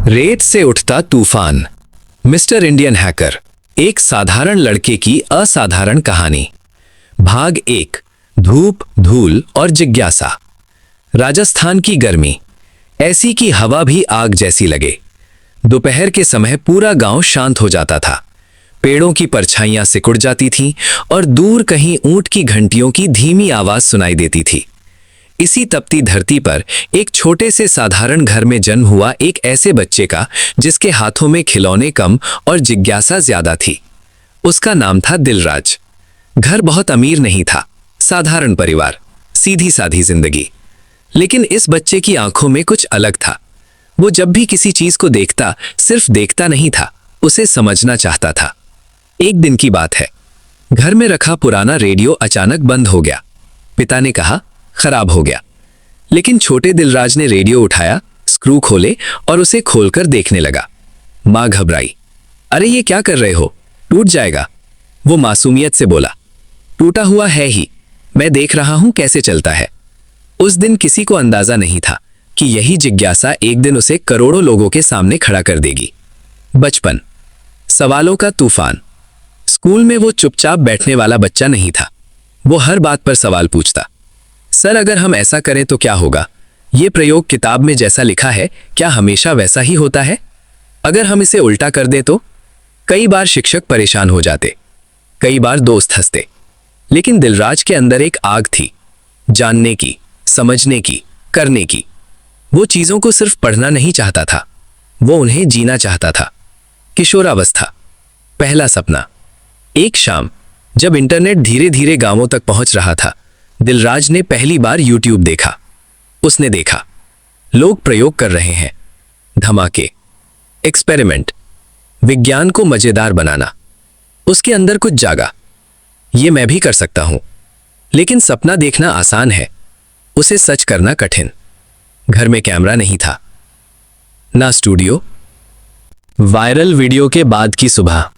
रेत से उठता तूफान। मिस्टर इंडियन हैकर, एक साधारण लड़के की असाधारण कहानी। भाग 1। धूप, धूल और जिज्ञासा। राजस्थान की गर्मी, ऐसी कि हवा भी आग जैसी लगे। दोपहर के समय पूरा गांव शांत हो जाता था। पेड़ों की परछाइयां सिकुड़ जाती थीं और दूर कहीं ऊंट की घंटियों की धीमी आवाज सुनाई देती थी। इसी तपती धरती पर एक छोटे से साधारण घर में जन्म हुआ एक ऐसे बच्चे का जिसके हाथों में खिलौने कम और जिज्ञासा ज्यादा थी। उसका नाम था दिलराज। घर बहुत अमीर नहीं था, साधारण परिवार, सीधी साधी जिंदगी। लेकिन इस बच्चे की आंखों में कुछ अलग था। वो जब भी किसी चीज को देखता, सिर्फ देखता नहीं था, उसे समझना चाहता था। एक दिन की बात है, घर में रखा पुराना रेडियो अचानक बंद हो गया। पिता ने कहा, खराब हो गया। लेकिन छोटे दिलराज ने रेडियो उठाया, स्क्रू खोले और उसे खोलकर देखने लगा। मां घबराई। अरे ये क्या कर रहे हो, टूट जाएगा। वो मासूमियत से बोला, टूटा हुआ है ही, मैं देख रहा हूं कैसे चलता है। उस दिन किसी को अंदाजा नहीं था कि यही जिज्ञासा एक दिन उसे करोड़ों लोगों के सामने खड़ा कर देगी। बचपन, सवालों का तूफान। स्कूल में वो चुपचाप बैठने वाला बच्चा नहीं था। वो हर बात पर सवाल पूछता। सर, अगर हम ऐसा करें तो क्या होगा? ये प्रयोग किताब में जैसा लिखा है, क्या हमेशा वैसा ही होता है? अगर हम इसे उल्टा कर दें तो? कई बार शिक्षक परेशान हो जाते, कई बार दोस्त हंसते। लेकिन दिलराज के अंदर एक आग थी, जानने की, समझने की, करने की। वो चीजों को सिर्फ पढ़ना नहीं चाहता था, वो उन्हें जीना चाहता था। किशोरावस्था, पहला सपना। एक शाम जब इंटरनेट धीरे धीरे गांवों तक पहुंच रहा था, दिलराज ने पहली बार यूट्यूब देखा। उसने देखा लोग प्रयोग कर रहे हैं, धमाके, एक्सपेरिमेंट, विज्ञान को मजेदार बनाना। उसके अंदर कुछ जागा, ये मैं भी कर सकता हूं। लेकिन सपना देखना आसान है, उसे सच करना कठिन। घर में कैमरा नहीं था, ना स्टूडियो। वायरल वीडियो के बाद की सुबह,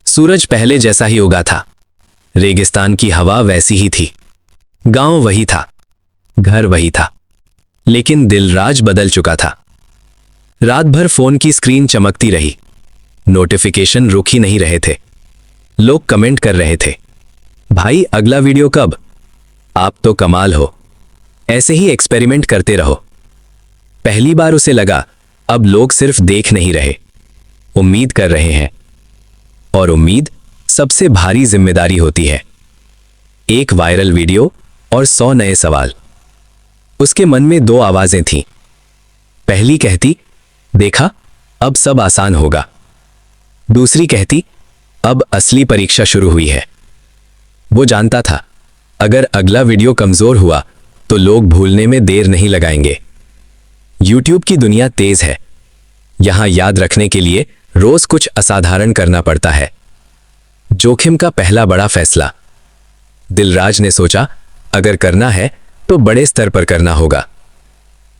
सूरज पहले जैसा ही उगा था, रेगिस्तान की हवा वैसी ही थी, गांव वही था, घर वही था। लेकिन दिलराज बदल चुका था। रात भर फोन की स्क्रीन चमकती रही, नोटिफिकेशन रुक ही नहीं रहे थे। लोग कमेंट कर रहे थे, भाई अगला वीडियो कब? आप तो कमाल हो। ऐसे ही एक्सपेरिमेंट करते रहो। पहली बार उसे लगा, अब लोग सिर्फ देख नहीं रहे, उम्मीद कर रहे हैं। और उम्मीद सबसे भारी जिम्मेदारी होती है। एक वायरल वीडियो और 100 नए सवाल। उसके मन में 2 आवाजें थीं। पहली कहती, देखा, अब सब आसान होगा। दूसरी कहती, अब असली परीक्षा शुरू हुई है। वो जानता था, अगर अगला वीडियो कमजोर हुआ तो लोग भूलने में देर नहीं लगाएंगे। यूट्यूब की दुनिया तेज है। यहां याद रखने के लिए रोज कुछ असाधारण करना पड़ता है। जोखिम का पहला बड़ा फैसला। दिलराज ने सोचा, अगर करना है तो बड़े स्तर पर करना होगा।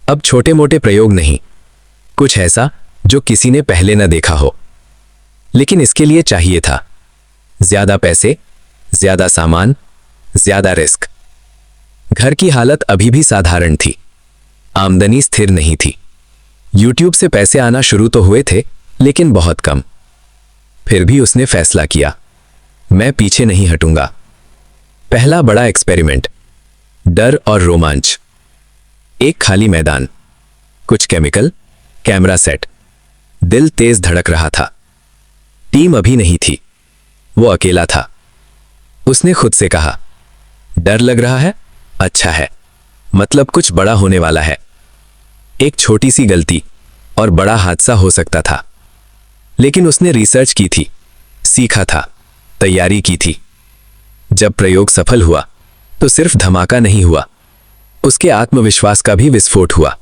अब छोटे मोटे प्रयोग नहीं, कुछ ऐसा जो किसी ने पहले न देखा हो। लेकिन इसके लिए चाहिए था ज्यादा पैसे, ज्यादा सामान, ज्यादा रिस्क। घर की हालत अभी भी साधारण थी, आमदनी स्थिर नहीं थी। यूट्यूब से पैसे आना शुरू तो हुए थे, लेकिन बहुत कम। फिर भी उसने फैसला किया, मैं पीछे नहीं हटूंगा। पहला बड़ा एक्सपेरिमेंट, डर और रोमांच। एक खाली मैदान, कुछ केमिकल, कैमरा सेट। दिल तेज धड़क रहा था। टीम अभी नहीं थी, वो अकेला था। उसने खुद से कहा, डर लग रहा है? अच्छा है, मतलब कुछ बड़ा होने वाला है। एक छोटी सी गलती और बड़ा हादसा हो सकता था। लेकिन उसने रिसर्च की थी, सीखा था, तैयारी की थी। जब प्रयोग सफल हुआ तो सिर्फ धमाका नहीं हुआ, उसके आत्मविश्वास का भी विस्फोट हुआ।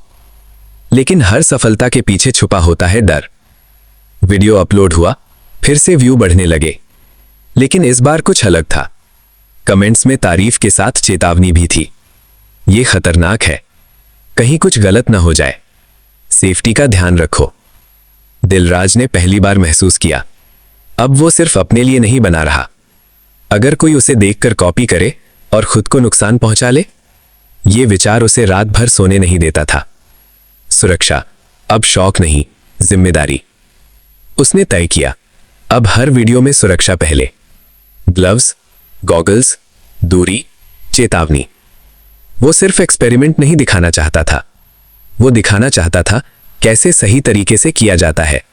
लेकिन हर सफलता के पीछे छुपा होता है डर। वीडियो अपलोड हुआ, फिर से व्यू बढ़ने लगे। लेकिन इस बार कुछ अलग था। कमेंट्स में तारीफ के साथ चेतावनी भी थी, ये खतरनाक है, कहीं कुछ गलत ना हो जाए, सेफ्टी का ध्यान रखो। दिलराज ने पहली बार महसूस किया, अब वो सिर्फ अपने लिए नहीं बना रहा। अगर कोई उसे देखकर कॉपी करे और खुद को नुकसान पहुंचा ले, ये विचार उसे रात भर सोने नहीं देता था। सुरक्षा, अब शौक नहीं, जिम्मेदारी। उसने तय किया, अब हर वीडियो में सुरक्षा पहले। ग्लव्स, गॉगल्स, दूरी, चेतावनी। वो सिर्फ एक्सपेरिमेंट नहीं दिखाना चाहता था, वो दिखाना चाहता था कैसे सही तरीके से किया जाता है।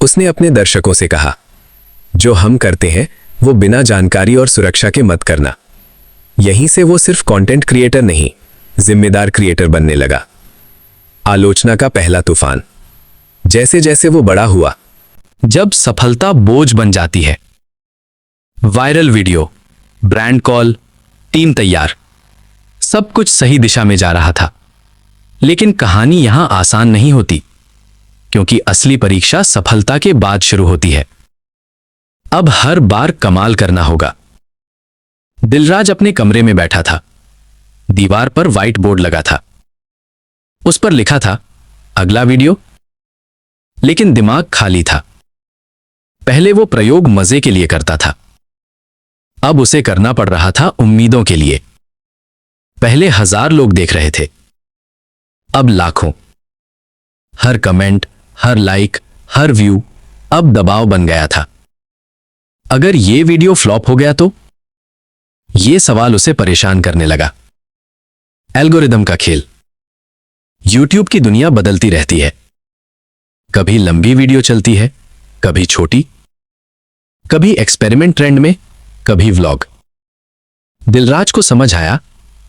उसने अपने दर्शकों से कहा, जो हम करते हैं वो बिना जानकारी और सुरक्षा के मत करना। यहीं से वो सिर्फ कंटेंट क्रिएटर नहीं, जिम्मेदार क्रिएटर बनने लगा। आलोचना का पहला तूफान। जैसे जैसे वो बड़ा हुआ, जब सफलता बोझ बन जाती है, viral video, brand call, team तैयार, सब कुछ सही दिशा में जा रहा था। लेकिन कहानी यहां आसान नहीं होती, क्योंकि असली परीक्षा सफलता के बाद शुरू होती है। अब हर बार कमाल करना होगा। दिलराज अपने कमरे में बैठा था। दीवार पर व्हाइट बोर्ड लगा था। उस पर लिखा था, अगला वीडियो। लेकिन दिमाग खाली था। पहले वो प्रयोग मजे के लिए करता था, अब उसे करना पड़ रहा था उम्मीदों के लिए। पहले 1000 लोग देख रहे थे, अब लाखों। हर कमेंट, हर लाइक, हर व्यू अब दबाव बन गया था। अगर ये वीडियो फ्लॉप हो गया तो? ये सवाल उसे परेशान करने लगा। एल्गोरिदम का खेल। यूट्यूब की दुनिया बदलती रहती है। कभी लंबी वीडियो चलती है, कभी छोटी, कभी एक्सपेरिमेंट ट्रेंड में, कभी व्लॉग। दिलराज को समझ आया,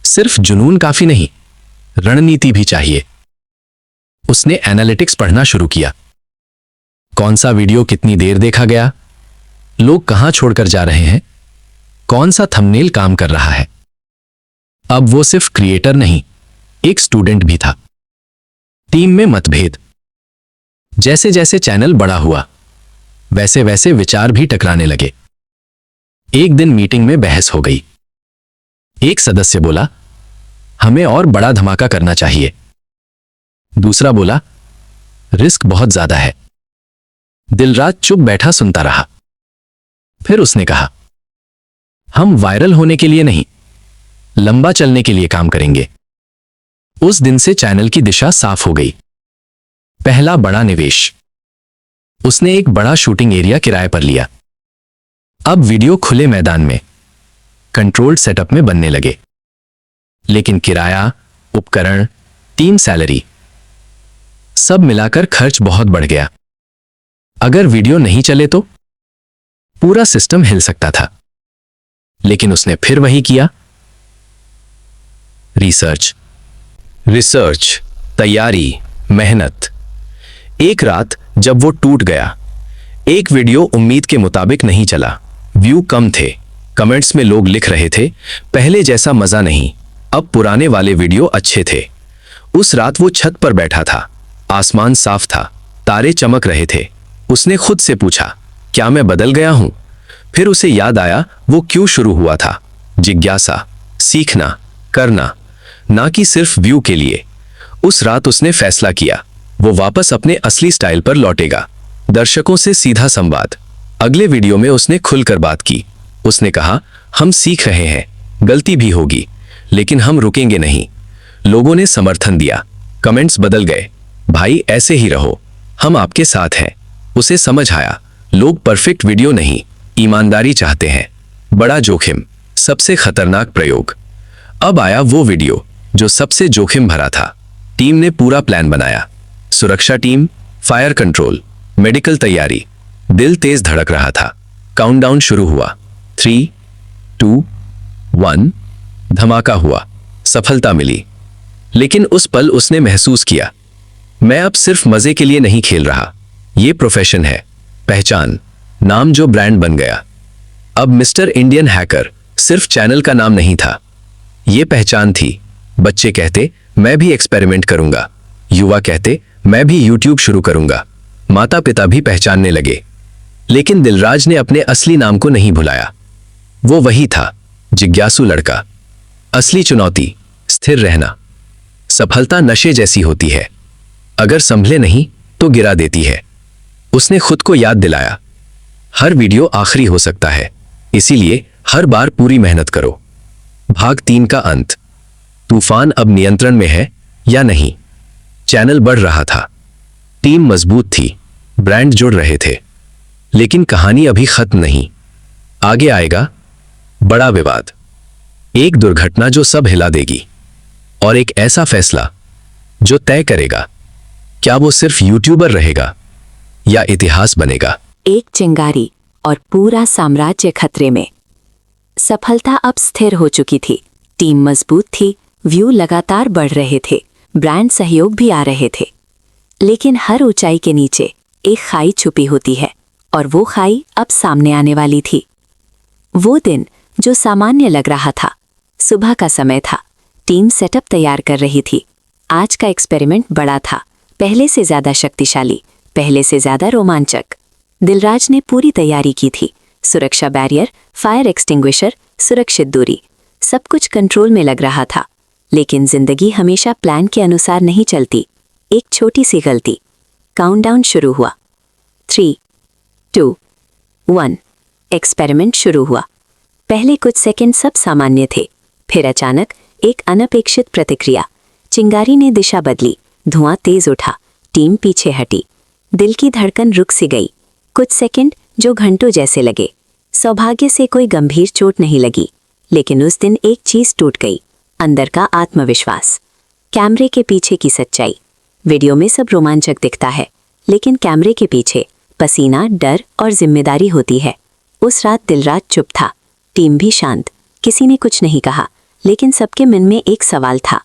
सिर्फ जुनून काफी नहीं, रणनीति भी चाहिए। उसने एनालिटिक्स पढ़ना शुरू किया। कौन सा वीडियो कितनी देर देखा गया, लोग कहां छोड़कर जा रहे हैं, कौन सा थंबनेल काम कर रहा है। अब वो सिर्फ क्रिएटर नहीं, एक स्टूडेंट भी था। टीम में मतभेद। जैसे जैसे चैनल बड़ा हुआ, वैसे वैसे विचार भी टकराने लगे। एक दिन मीटिंग में बहस हो गई। एक सदस्य बोला, हमें और बड़ा धमाका करना चाहिए। दूसरा बोला, रिस्क बहुत ज्यादा है। दिलराज चुप बैठा सुनता रहा। फिर उसने कहा, हम वायरल होने के लिए नहीं, लंबा चलने के लिए काम करेंगे। उस दिन से चैनल की दिशा साफ हो गई। पहला बड़ा निवेश। उसने एक बड़ा शूटिंग एरिया किराए पर लिया। अब वीडियो खुले मैदान में, कंट्रोल्ड सेटअप में बनने लगे। लेकिन किराया, उपकरण, टीम सैलरी, सब मिलाकर खर्च बहुत बढ़ गया। अगर वीडियो नहीं चले तो पूरा सिस्टम हिल सकता था। लेकिन उसने फिर वही किया। रिसर्च, तैयारी, मेहनत। एक रात जब वो टूट गया, एक वीडियो उम्मीद के मुताबिक नहीं चला, व्यू कम थे, कमेंट्स में लोग लिख रहे थे, पहले जैसा मजा नहीं, अब पुराने वाले वीडियो अच्छे थे। उस रात वो छत पर बैठा था, आसमान साफ था, तारे चमक रहे थे। उसने खुद से पूछा, क्या मैं बदल गया हूं? फिर उसे याद आया वो क्यों शुरू हुआ था। जिज्ञासा, सीखना, करना, ना कि सिर्फ व्यू के लिए। उस रात उसने फैसला किया, वो वापस अपने असली स्टाइल पर लौटेगा। दर्शकों से सीधा संवाद। अगले वीडियो में उसने खुलकर बात की। उसने कहा, हम सीख रहे हैं, गलती भी होगी, लेकिन हम रुकेंगे नहीं। लोगों ने समर्थन दिया, कमेंट्स बदल गए, भाई ऐसे ही रहो, हम आपके साथ हैं। उसे समझ आया, लोग परफेक्ट वीडियो नहीं, ईमानदारी चाहते हैं। बड़ा जोखिम, सबसे खतरनाक प्रयोग। अब आया वो वीडियो जो सबसे जोखिम भरा था। टीम ने पूरा प्लान बनाया, सुरक्षा टीम, फायर कंट्रोल, मेडिकल तैयारी। दिल तेज धड़क रहा था। काउंटडाउन शुरू हुआ। 3, 2, 1। धमाका हुआ, सफलता मिली। लेकिन उस पल उसने महसूस किया, मैं अब सिर्फ मजे के लिए नहीं खेल रहा, ये प्रोफेशन है, पहचान, नाम जो ब्रांड बन गया। अब मिस्टर इंडियन हैकर सिर्फ चैनल का नाम नहीं था, ये पहचान थी। बच्चे कहते, मैं भी एक्सपेरिमेंट करूंगा। युवा कहते, मैं भी यूट्यूब शुरू करूंगा। माता पिता भी पहचानने लगे। लेकिन दिलराज ने अपने असली नाम को नहीं भुलाया। वो वही था, जिज्ञासु लड़का। असली चुनौती, स्थिर रहना। सफलता नशे जैसी होती है, अगर संभले नहीं तो गिरा देती है। उसने खुद को याद दिलाया, हर वीडियो आखिरी हो सकता है, इसीलिए हर बार पूरी मेहनत करो। भाग 3 का अंत। तूफान अब नियंत्रण में है या नहीं? चैनल बढ़ रहा था, टीम मजबूत थी, ब्रांड जुड़ रहे थे, लेकिन कहानी अभी खत्म नहीं। आगे आएगा बड़ा विवाद, एक दुर्घटना जो सब हिला देगी, और एक ऐसा फैसला जो तय करेगा क्या वो सिर्फ यूट्यूबर रहेगा या इतिहास बनेगा। एक चिंगारी और पूरा साम्राज्य खतरे में। सफलता अब स्थिर हो चुकी थी, टीम मजबूत थी, व्यू लगातार बढ़ रहे थे, ब्रांड सहयोग भी आ रहे थे। लेकिन हर ऊंचाई के नीचे एक खाई छुपी होती है, और वो खाई अब सामने आने वाली थी। वो दिन जो सामान्य लग रहा था, सुबह का समय था, टीम सेटअप तैयार कर रही थी। आज का एक्सपेरिमेंट बड़ा था, पहले से ज्यादा शक्तिशाली, पहले से ज्यादा रोमांचक। दिलराज ने पूरी तैयारी की थी, सुरक्षा बैरियर, फायर एक्सटिंग्विशर, सुरक्षित दूरी, सब कुछ कंट्रोल में लग रहा था। लेकिन जिंदगी हमेशा प्लान के अनुसार नहीं चलती। एक छोटी सी गलती। काउंटडाउन शुरू हुआ। 3, 2, 1। एक्सपेरिमेंट शुरू हुआ। पहले कुछ सेकंड सब सामान्य थे, फिर अचानक एक अनपेक्षित प्रतिक्रिया। चिंगारी ने दिशा बदली, धुआं तेज उठा, टीम पीछे हटी, दिल की धड़कन रुक सी गई। कुछ सेकंड जो घंटों जैसे लगे। सौभाग्य से कोई गंभीर चोट नहीं लगी, लेकिन उस दिन एक चीज टूट गई, अंदर का आत्मविश्वास। कैमरे के पीछे की सच्चाई। वीडियो में सब रोमांचक दिखता है, लेकिन कैमरे के पीछे पसीना, डर और जिम्मेदारी होती है। उस रात दिलराज चुप था, टीम भी शांत। किसी ने कुछ नहीं कहा, लेकिन सबके मन में एक सवाल था,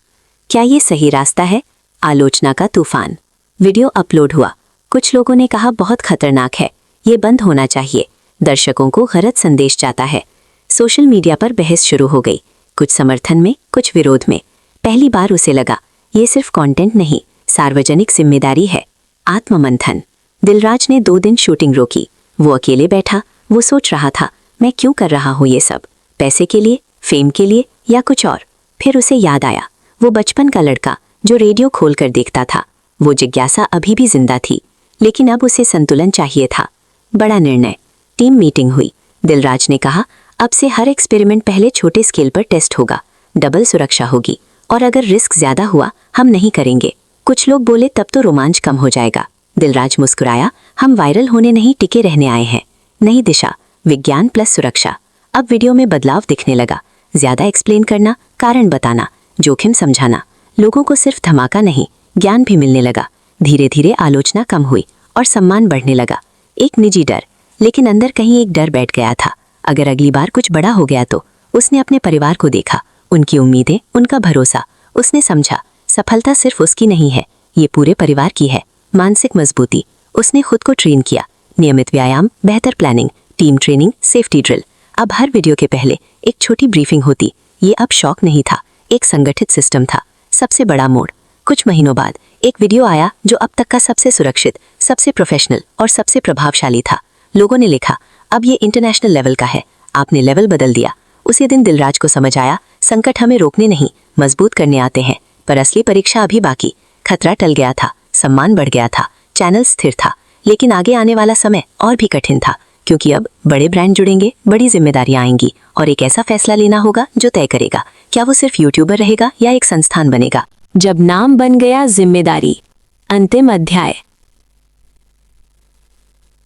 क्या ये सही रास्ता है? आलोचना का तूफान। वीडियो अपलोड हुआ, कुछ लोगों ने कहा बहुत खतरनाक है, ये बंद होना चाहिए, दर्शकों को गलत संदेश जाता है। सोशल मीडिया पर बहस शुरू हो गई, कुछ समर्थन में, कुछ विरोध में। पहली बार उसे लगा ये सिर्फ कंटेंट नहीं, सार्वजनिक जिम्मेदारी है। आत्ममंथन। दिलराज ने 2 दिन शूटिंग रोकी। वो अकेले बैठा, वो सोच रहा था, मैं क्यों कर रहा हूँ ये सब? पैसे के लिए, फेम के लिए, या कुछ और? फिर उसे याद आया, वो बचपन का लड़का जो रेडियो खोलकर देखता था। वो जिज्ञासा अभी भी जिंदा थी, लेकिन अब उसे संतुलन चाहिए था। बड़ा निर्णय। टीम मीटिंग हुई। दिलराज ने कहा, अब से हर एक्सपेरिमेंट पहले छोटे स्केल पर टेस्ट होगा, डबल सुरक्षा होगी, और अगर रिस्क ज्यादा हुआ हम नहीं करेंगे। कुछ लोग बोले तब तो रोमांच कम हो जाएगा। दिलराज मुस्कुराया, हम वायरल होने नहीं, टिके रहने आए हैं। नई दिशा, विज्ञान प्लस सुरक्षा। अब वीडियो में बदलाव दिखने लगा, ज्यादा एक्सप्लेन करना, कारण बताना, जोखिम समझाना। लोगों को सिर्फ धमाका नहीं, ज्ञान भी मिलने लगा। धीरे धीरे आलोचना कम हुई और सम्मान बढ़ने लगा। एक निजी डर, लेकिन अंदर कहीं एक डर बैठ गया था, अगर अगली बार कुछ बड़ा हो गया तो। उसने अपने परिवार को देखा, उनकी उम्मीदें, उनका भरोसा। उसने समझा सफलता सिर्फ उसकी नहीं है, ये पूरे परिवार की है। मानसिक मजबूती। उसने खुद को ट्रेन किया, नियमित व्यायाम, बेहतर planning, team training, safety drill. अब हर वीडियो के पहले एक छोटी ब्रीफिंग होती। ये अब शौक नहीं था, एक संगठित सिस्टम था। सबसे बड़ा मोड़। कुछ महीनों बाद एक वीडियो आया जो अब तक का सबसे सुरक्षित, सबसे प्रोफेशनल और सबसे प्रभावशाली था। लोगों ने लिखा, अब ये इंटरनेशनल लेवल का है, आपने लेवल बदल दिया। उसी दिन दिलराज को समझ आया, संकट हमें रोकने नहीं, मजबूत करने आते हैं। पर असली परीक्षा अभी बाकी। खतरा टल गया था, सम्मान बढ़ गया था, चैनल स्थिर था। लेकिन आगे आने वाला समय और भी कठिन था, क्योंकि अब बड़े ब्रांड जुड़ेंगे, बड़ी जिम्मेदारियां आएंगी, और एक ऐसा फैसला लेना होगा जो तय करेगा क्या वो सिर्फ यूट्यूबर रहेगा या एक संस्थान बनेगा। जब नाम बन गया जिम्मेदारी। अंतिम अध्याय।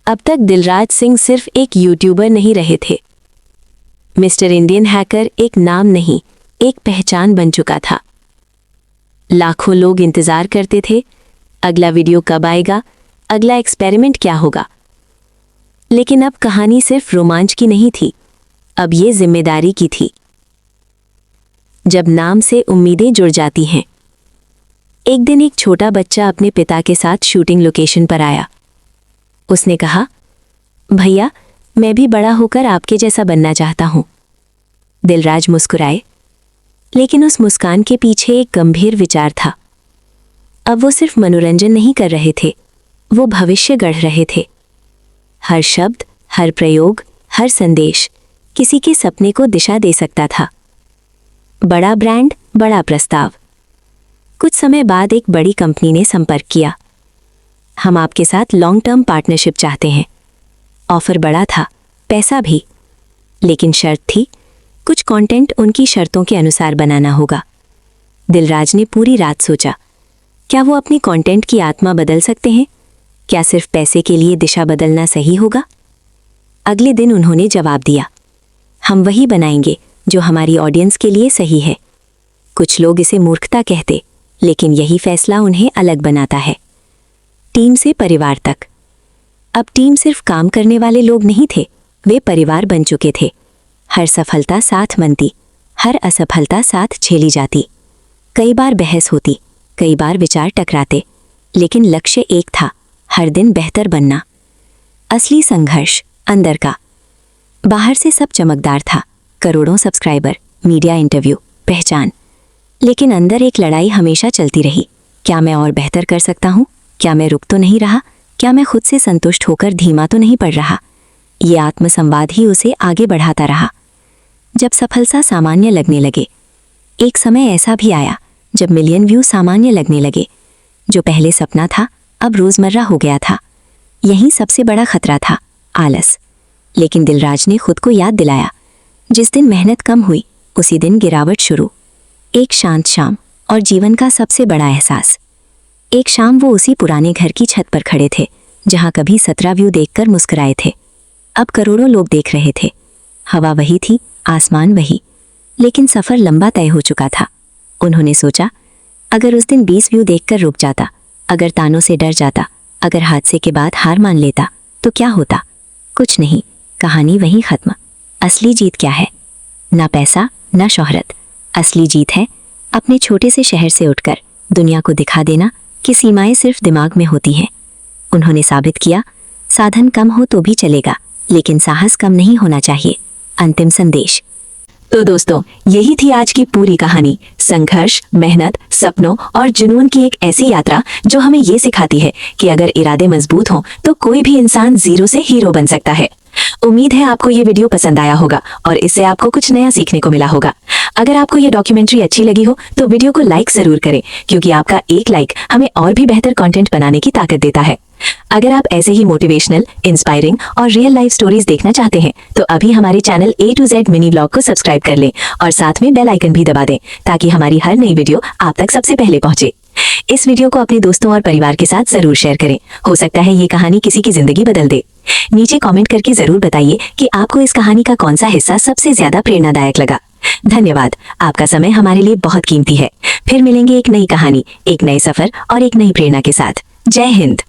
अब तक दिलराज सिंह सिर्फ एक यूट्यूबर नहीं रहे थे। मिस्टर इंडियन हैकर एक नाम नहीं, एक पहचान बन चुका था। लाखों लोग इंतजार करते थे, अगला वीडियो कब आएगा, अगला एक्सपेरिमेंट क्या होगा। लेकिन अब कहानी सिर्फ रोमांच की नहीं थी, अब ये जिम्मेदारी की थी। जब नाम से उम्मीदें जुड़ जाती हैं। एक दिन एक छोटा बच्चा अपने पिता के साथ शूटिंग लोकेशन पर आया। उसने कहा, भैया मैं भी बड़ा होकर आपके जैसा बनना चाहता हूं। दिलराज मुस्कुराए, लेकिन उस मुस्कान के पीछे एक गंभीर विचार था। अब वो सिर्फ मनोरंजन नहीं कर रहे थे, वो भविष्य गढ़ रहे थे। हर शब्द, हर प्रयोग, हर संदेश किसी के सपने को दिशा दे सकता था। बड़ा ब्रांड, बड़ा प्रस्ताव। कुछ समय बाद एक बड़ी कंपनी ने संपर्क किया। हम आपके साथ लॉन्ग टर्म पार्टनरशिप चाहते हैं। ऑफर बड़ा था, पैसा भी, लेकिन शर्त थी, कुछ कंटेंट उनकी शर्तों के अनुसार बनाना होगा। दिलराज ने पूरी रात सोचा, क्या वो अपनी कंटेंट की आत्मा बदल सकते हैं, क्या सिर्फ पैसे के लिए दिशा बदलना सही होगा? अगले दिन उन्होंने जवाब दिया, हम वही बनाएंगे जो हमारी ऑडियंस के लिए सही है। कुछ लोग इसे मूर्खता कहते, लेकिन यही फैसला उन्हें अलग बनाता है। टीम से परिवार तक। अब टीम सिर्फ काम करने वाले लोग नहीं थे, वे परिवार बन चुके थे। हर सफलता साथ मनती, हर असफलता साथ झेली जाती। कई बार बहस होती, कई बार विचार टकराते, लेकिन लक्ष्य एक था, हर दिन बेहतर बनना। असली संघर्ष अंदर का। बाहर से सब चमकदार था, करोड़ों सब्सक्राइबर, मीडिया इंटरव्यू, पहचान। लेकिन अंदर एक लड़ाई हमेशा चलती रही। क्या मैं और बेहतर कर सकता हूँ? क्या मैं रुक तो नहीं रहा? क्या मैं खुद से संतुष्ट होकर धीमा तो नहीं पड़ रहा? ये आत्मसंवाद ही उसे आगे बढ़ाता रहा। जब सफलता सामान्य लगने लगे, एक समय ऐसा भी आया जब मिलियन व्यू सामान्य लगने लगे। जो पहले सपना था अब रोजमर्रा हो गया था। यही सबसे बड़ा खतरा था, आलस। लेकिन दिलराज ने खुद को याद दिलाया, जिस दिन मेहनत कम हुई उसी दिन गिरावट शुरू। एक शांत शाम और जीवन का सबसे बड़ा एहसास। एक शाम वो उसी पुराने घर की छत पर खड़े थे जहां कभी 17 व्यू देखकर मुस्कुराए थे। अब करोड़ों लोग देख रहे थे। हवा वही थी, आसमान वही, लेकिन सफर लंबा तय हो चुका था। उन्होंने सोचा, अगर उस दिन 20 व्यू देखकर रुक जाता, अगर तानों से डर जाता, अगर हादसे के बाद हार मान लेता, तो क्या होता? कुछ नहीं, कहानी वहीं खत्म। असली जीत क्या है? ना पैसा, ना शोहरत। असली जीत है अपने छोटे से शहर से उठकर दुनिया को दिखा देना कि सीमाएं सिर्फ दिमाग में होती हैं। उन्होंने साबित किया, साधन कम हो तो भी चलेगा, लेकिन साहस कम नहीं होना चाहिए। अंतिम संदेश। तो दोस्तों, यही थी आज की पूरी कहानी। संघर्ष, मेहनत, सपनों और जुनून की एक ऐसी यात्रा जो हमें ये सिखाती है कि अगर इरादे मजबूत हों तो कोई भी इंसान जीरो से हीरो बन सकता है। उम्मीद है आपको ये वीडियो पसंद आया होगा और इससे आपको कुछ नया सीखने को मिला होगा। अगर आपको ये डॉक्यूमेंट्री अच्छी लगी हो तो वीडियो को लाइक जरूर करें, क्योंकि आपका एक लाइक हमें और भी बेहतर कंटेंट बनाने की ताकत देता है। अगर आप ऐसे ही मोटिवेशनल, इंस्पायरिंग और रियल लाइफ स्टोरीज देखना चाहते हैं तो अभी हमारे channel A to Z mini blog को सब्सक्राइब कर लें और साथ में बेल आइकन भी दबा दें, ताकि हमारी हर नई वीडियो आप तक सबसे पहले पहुंचे। इस वीडियो को अपने दोस्तों और परिवार के साथ जरूर शेयर करें। हो सकता है ये कहानी किसी की जिंदगी बदल दे। नीचे कमेंट करके जरूर बताइए कि आपको इस कहानी का कौन सा हिस्सा सबसे ज्यादा प्रेरणादायक लगा। धन्यवाद, आपका समय हमारे लिए बहुत कीमती है। फिर मिलेंगे एक नई कहानी, एक नए सफर और एक नई प्रेरणा के साथ। जय हिंद।